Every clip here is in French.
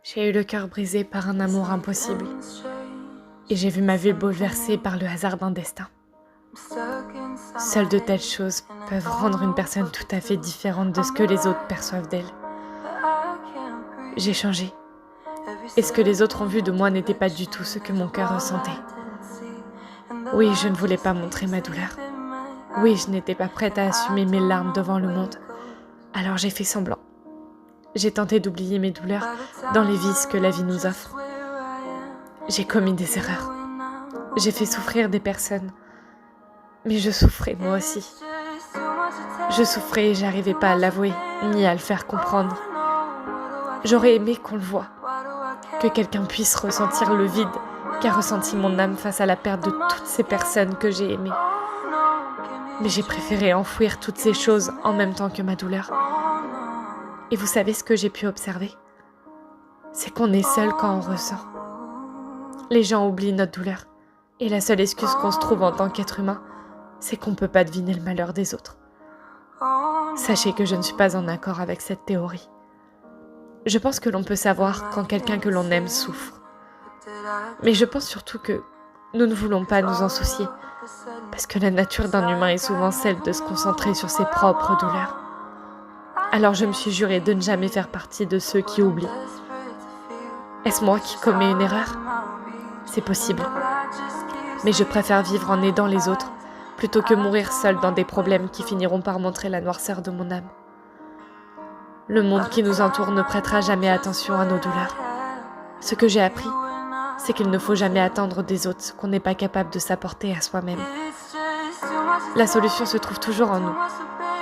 J'ai eu le cœur brisé par un amour impossible, et j'ai vu ma vie bouleversée par le hasard d'un destin. Seules de telles choses peuvent rendre une personne tout à fait différente de ce que les autres perçoivent d'elle. J'ai changé, et ce que les autres ont vu de moi n'était pas du tout ce que mon cœur ressentait. Oui, je ne voulais pas montrer ma douleur. Oui, je n'étais pas prête à assumer mes larmes devant le monde. Alors j'ai fait semblant. J'ai tenté d'oublier mes douleurs dans les vices que la vie nous offre. J'ai commis des erreurs. J'ai fait souffrir des personnes. Mais je souffrais moi aussi. Je souffrais et j'arrivais pas à l'avouer, ni à le faire comprendre. J'aurais aimé qu'on le voie, que quelqu'un puisse ressentir le vide qu'a ressenti mon âme face à la perte de toutes ces personnes que j'ai aimées. Mais j'ai préféré enfouir toutes ces choses en même temps que ma douleur. Et vous savez ce que j'ai pu observer? C'est qu'on est seul quand on ressent. Les gens oublient notre douleur. Et la seule excuse qu'on se trouve en tant qu'être humain, c'est qu'on ne peut pas deviner le malheur des autres. Sachez que je ne suis pas en accord avec cette théorie. Je pense que l'on peut savoir quand quelqu'un que l'on aime souffre. Mais je pense surtout que nous ne voulons pas nous en soucier, parce que la nature d'un humain est souvent celle de se concentrer sur ses propres douleurs. Alors je me suis juré de ne jamais faire partie de ceux qui oublient. Est-ce moi qui commets une erreur? C'est possible. Mais je préfère vivre en aidant les autres, plutôt que mourir seule dans des problèmes qui finiront par montrer la noirceur de mon âme. Le monde qui nous entoure ne prêtera jamais attention à nos douleurs. Ce que j'ai appris, c'est qu'il ne faut jamais attendre des autres ce qu'on n'est pas capable de s'apporter à soi-même. La solution se trouve toujours en nous,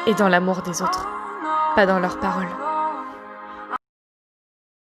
et dans l'amour des autres, pas dans leurs paroles.